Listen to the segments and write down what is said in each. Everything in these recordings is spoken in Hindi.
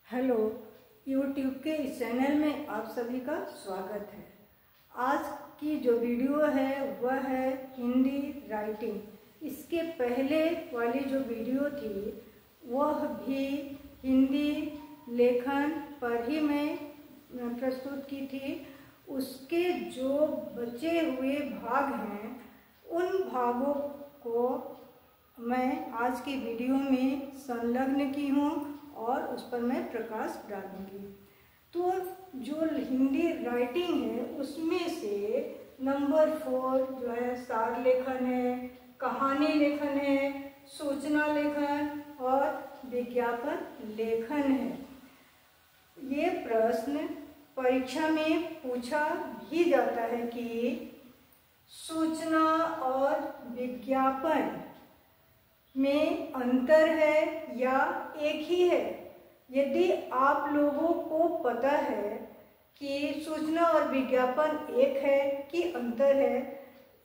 हेलो, यूट्यूब के इस चैनल में आप सभी का स्वागत है। आज की जो वीडियो है वह है हिंदी राइटिंग। इसके पहले वाली जो वीडियो थी वह भी हिंदी लेखन पर ही मैं प्रस्तुत की थी। उसके जो बचे हुए भाग हैं उन भागों को मैं आज की वीडियो में संलग्न की हूँ और उस पर मैं प्रकाश डालूंगी। तो जो हिंदी राइटिंग है उसमें से नंबर 4 जो है सार लेखन है, कहानी लेखन है, सूचना लेखन और विज्ञापन लेखन है। ये प्रश्न परीक्षा में पूछा भी जाता है कि सूचना और विज्ञापन में अंतर है या एक ही है। यदि आप लोगों को पता है कि सूचना और विज्ञापन एक है कि अंतर है,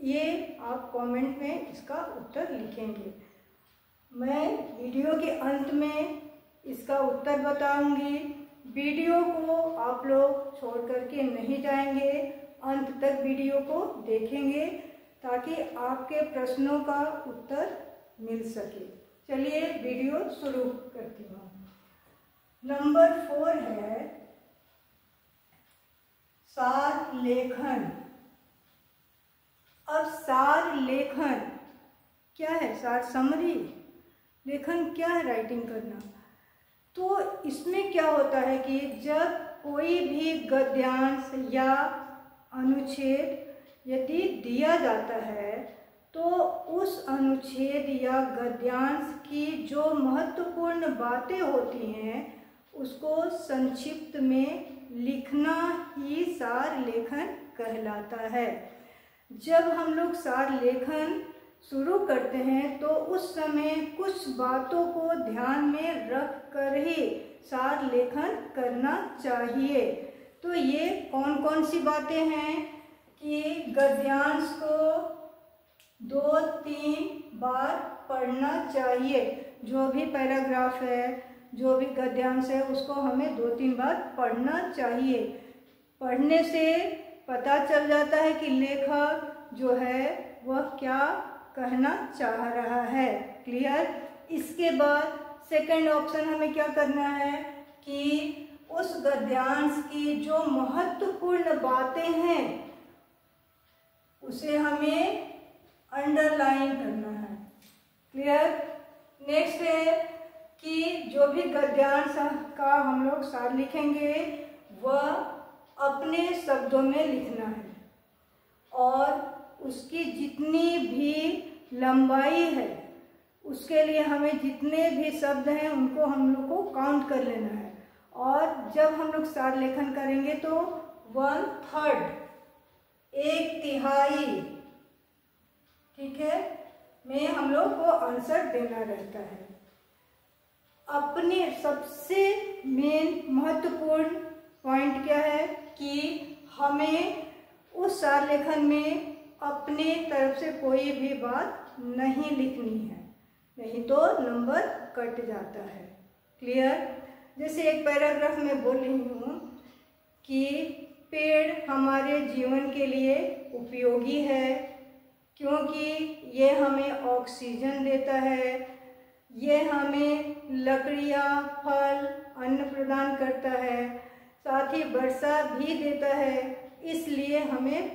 ये आप कमेंट में इसका उत्तर लिखेंगे। मैं वीडियो के अंत में इसका उत्तर बताऊंगी। वीडियो को आप लोग छोड़ करके नहीं जाएंगे, अंत तक वीडियो को देखेंगे ताकि आपके प्रश्नों का उत्तर मिल सके। चलिए वीडियो शुरू करती हूँ। नंबर 4 है सार लेखन। अब सार लेखन क्या है? सार समरी लेखन क्या है? राइटिंग करना। तो इसमें क्या होता है कि जब कोई भी गद्यांश या अनुच्छेद यदि दिया जाता है तो उस अनुच्छेद या गद्यांश की जो महत्वपूर्ण बातें होती हैं उसको संक्षिप्त में लिखना ही सार लेखन कहलाता है। जब हम लोग सार लेखन शुरू करते हैं तो उस समय कुछ बातों को ध्यान में रख कर ही सार लेखन करना चाहिए। तो ये कौन कौन सी बातें हैं कि गद्यांश को 2-3 बार पढ़ना चाहिए। जो भी पैराग्राफ है, जो भी गद्यांश है, उसको हमें 2-3 बार पढ़ना चाहिए। पढ़ने से पता चल जाता है कि लेखक जो है वह क्या कहना चाह रहा है। क्लियर? इसके बाद सेकंड ऑप्शन हमें क्या करना है कि उस गद्यांश की जो महत्वपूर्ण बातें हैं उसे हमें अंडरलाइन करना है। क्लियर? नेक्स्ट है कि जो भी गद्यांश का हम लोग सार लिखेंगे वह अपने शब्दों में लिखना है और उसकी जितनी भी लंबाई है उसके लिए हमें जितने भी शब्द हैं उनको हम लोग को काउंट कर लेना है। और जब हम लोग सार लेखन करेंगे तो 1/3 1/3, ठीक है, में हम लोग को आंसर देना रहता है। अपने सबसे मेन महत्वपूर्ण पॉइंट क्या है कि हमें उस सार लेखन में अपने तरफ से कोई भी बात नहीं लिखनी है, नहीं तो नंबर कट जाता है। क्लियर? जैसे एक पैराग्राफ में बोल रही हूँ कि पेड़ हमारे जीवन के लिए उपयोगी है क्योंकि ये हमें ऑक्सीजन देता है, ये हमें लकड़ियाँ, फल, अन्न प्रदान करता है, साथ ही वर्षा भी देता है, इसलिए हमें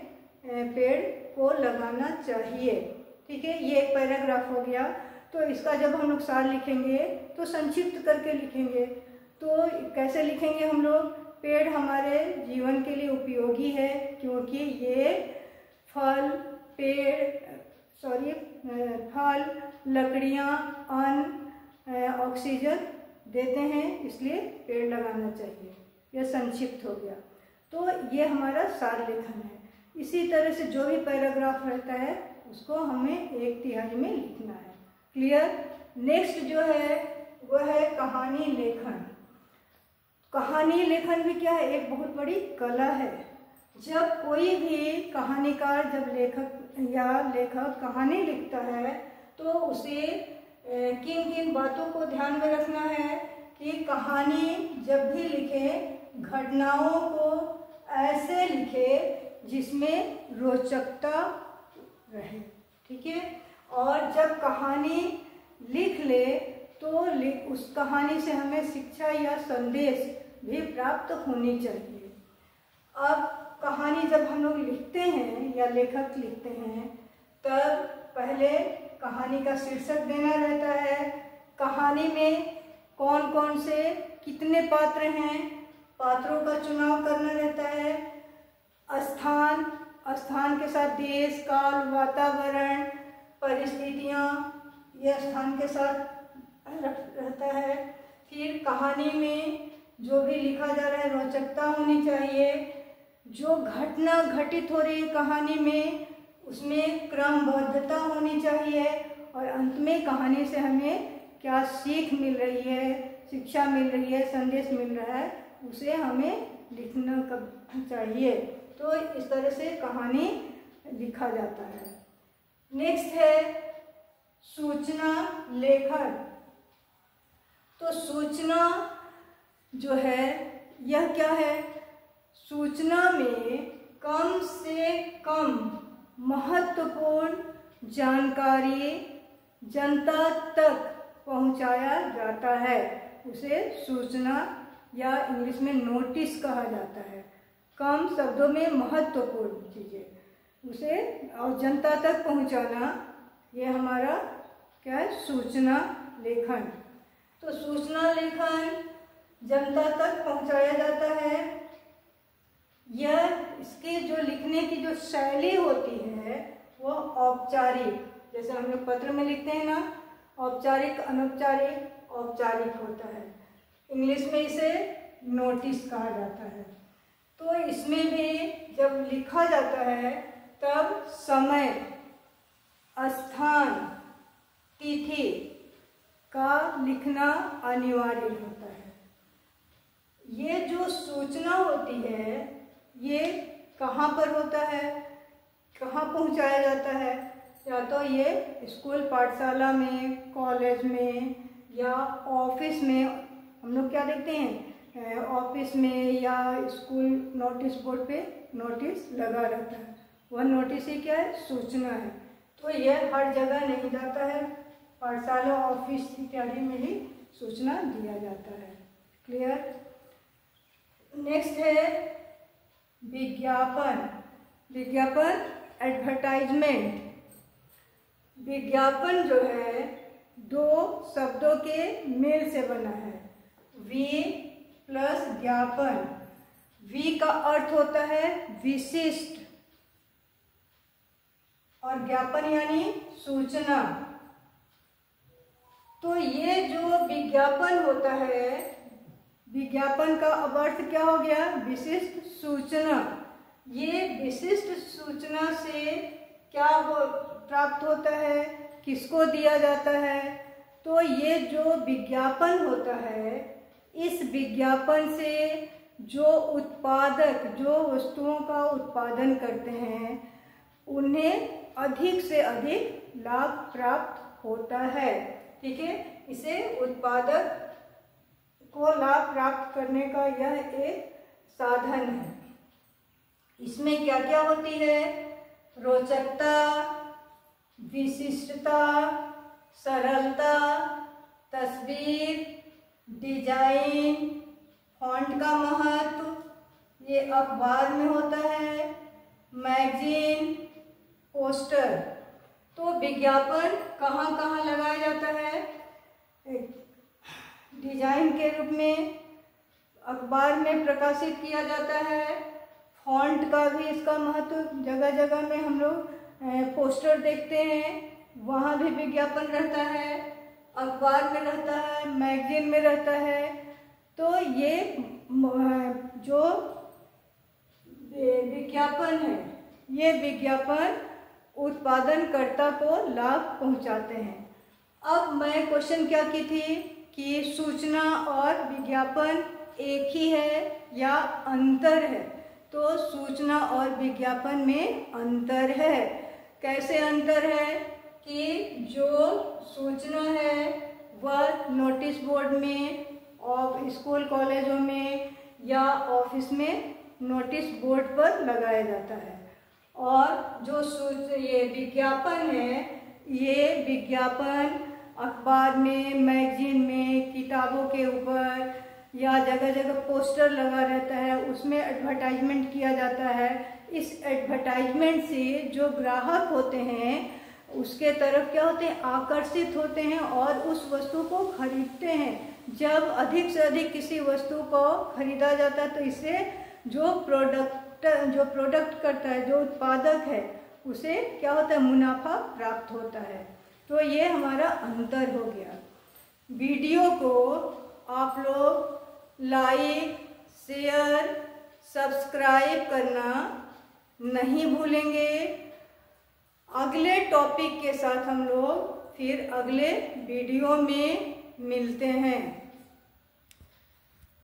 पेड़ को लगाना चाहिए। ठीक है, ये एक पैराग्राफ हो गया। तो इसका जब हम लोग सार लिखेंगे तो संक्षिप्त करके लिखेंगे। तो कैसे लिखेंगे हम लोग? पेड़ हमारे जीवन के लिए उपयोगी है क्योंकि ये फल, फल, लकड़ियाँ, अन्न, ऑक्सीजन देते हैं, इसलिए पेड़ लगाना चाहिए। यह संक्षिप्त हो गया। तो ये हमारा सार लेखन है। इसी तरह से जो भी पैराग्राफ रहता है उसको हमें 1/3 में लिखना है। क्लियर? नेक्स्ट जो है वह है कहानी लेखन। कहानी लेखन भी क्या है? एक बहुत बड़ी कला है। जब कोई भी कहानीकार, जब लेखक कहानी लिखता है तो उसे किन किन बातों को ध्यान में रखना है कि कहानी जब भी लिखे घटनाओं को ऐसे लिखे जिसमें रोचकता रहे, ठीक है। और जब कहानी लिख ले तो उस कहानी से हमें शिक्षा या संदेश भी प्राप्त होनी चाहिए। अब कहानी जब हम लोग लिखते हैं या लेखक लिखते हैं तब पहले कहानी का शीर्षक देना रहता है, कहानी में कौन कौन से कितने पात्र हैं, पात्रों का चुनाव करना रहता है, स्थान के साथ देश, काल, वातावरण, परिस्थितियाँ, यह स्थान के साथ रहता है। फिर कहानी में जो भी लिखा जा रहा है रोचकता होनी चाहिए, जो घटना घटित हो रही है कहानी में उसमें क्रमबद्धता होनी चाहिए, और अंत में कहानी से हमें क्या सीख मिल रही है, शिक्षा मिल रही है, संदेश मिल रहा है, उसे हमें लिखना चाहिए। तो इस तरह से कहानी लिखा जाता है। नेक्स्ट है सूचना लेखन। तो सूचना जो है यह क्या है, सूचना में कम से कम महत्वपूर्ण जानकारी जनता तक पहुंचाया जाता है, उसे सूचना या इंग्लिश में नोटिस कहा जाता है। कम शब्दों में महत्वपूर्ण चीज़ें उसे और जनता तक पहुंचाना, ये हमारा क्या है, सूचना लेखन। तो सूचना लेखन जनता तक पहुंचाया जाता है। यह इसके जो लिखने की जो शैली होती है वो औपचारिक, जैसे हम लोग पत्र में लिखते हैं ना, औपचारिक, अनौपचारिक, औपचारिक होता है। इंग्लिश में इसे नोटिस कहा जाता है। तो इसमें भी जब लिखा जाता है तब समय, स्थान, तिथि का लिखना अनिवार्य होता है। ये जो सूचना होती है ये कहाँ पर होता है, कहाँ पहुँचाया जाता है, या तो ये स्कूल पाठशाला में, कॉलेज में या ऑफिस में। हम लोग क्या देखते हैं, ऑफिस में या स्कूल नोटिस बोर्ड पे नोटिस लगा रहता है, वह नोटिस ही क्या है, सूचना है। तो यह हर जगह नहीं जाता है, पाठशाला, ऑफिस इत्यादि में ही सूचना दिया जाता है। क्लियर। नेक्स्ट है विज्ञापन। विज्ञापन, एडवर्टाइजमेंट। विज्ञापन जो है दो शब्दों के मेल से बना है, वी प्लस ज्ञापन। वी का अर्थ होता है विशिष्ट और ज्ञापन यानी सूचना। तो ये जो विज्ञापन होता है, विज्ञापन का अब अर्थ क्या हो गया, विशिष्ट सूचना। ये विशिष्ट सूचना से क्या प्राप्त होता है, किसको दिया जाता है, तो ये जो विज्ञापन होता है, इस विज्ञापन से जो उत्पादक जो वस्तुओं का उत्पादन करते हैं उन्हें अधिक से अधिक लाभ प्राप्त होता है। ठीक है, इसे उत्पादक को लाभ प्राप्त करने का यह एक साधन है। इसमें क्या क्या होती है, रोचकता, विशिष्टता, सरलता, तस्वीर, डिजाइन, फॉन्ट का महत्व, ये अखबार में होता है, मैगजीन, पोस्टर। तो विज्ञापन कहाँ कहाँ लगाया जाता है, डिजाइन के रूप में अखबार में प्रकाशित किया जाता है। फॉन्ट का भी इसका महत्व, जगह जगह में हम लोग पोस्टर देखते हैं, वहाँ भी विज्ञापन रहता है, अखबार में रहता है, मैगजीन में रहता है। तो ये जो विज्ञापन है, ये विज्ञापन उत्पादनकर्ता को लाभ पहुंचाते हैं। अब मैं क्वेश्चन क्या की थी कि सूचना और विज्ञापन एक ही है या अंतर है। तो सूचना और विज्ञापन में अंतर है। कैसे अंतर है कि जो सूचना है वह नोटिस बोर्ड में, स्कूल कॉलेजों में या ऑफिस में नोटिस बोर्ड पर लगाया जाता है। और जो ये विज्ञापन है, ये विज्ञापन अखबार में, मैगजीन में, किताबों के ऊपर या जगह जगह पोस्टर लगा रहता है, उसमें एडवर्टाइजमेंट किया जाता है। इस एडवर्टाइजमेंट से जो ग्राहक होते हैं उसके तरफ क्या होते हैं, आकर्षित होते हैं और उस वस्तु को खरीदते हैं। जब अधिक से अधिक किसी वस्तु को खरीदा जाता है तो इससे जो प्रोडक्ट करता है, जो उत्पादक है, उसे क्या होता है, मुनाफा प्राप्त होता है। तो ये हमारा अंतर हो गया। वीडियो को आप लोग लाइक, शेयर, सब्सक्राइब करना नहीं भूलेंगे। अगले टॉपिक के साथ हम लोग फिर अगले वीडियो में मिलते हैं।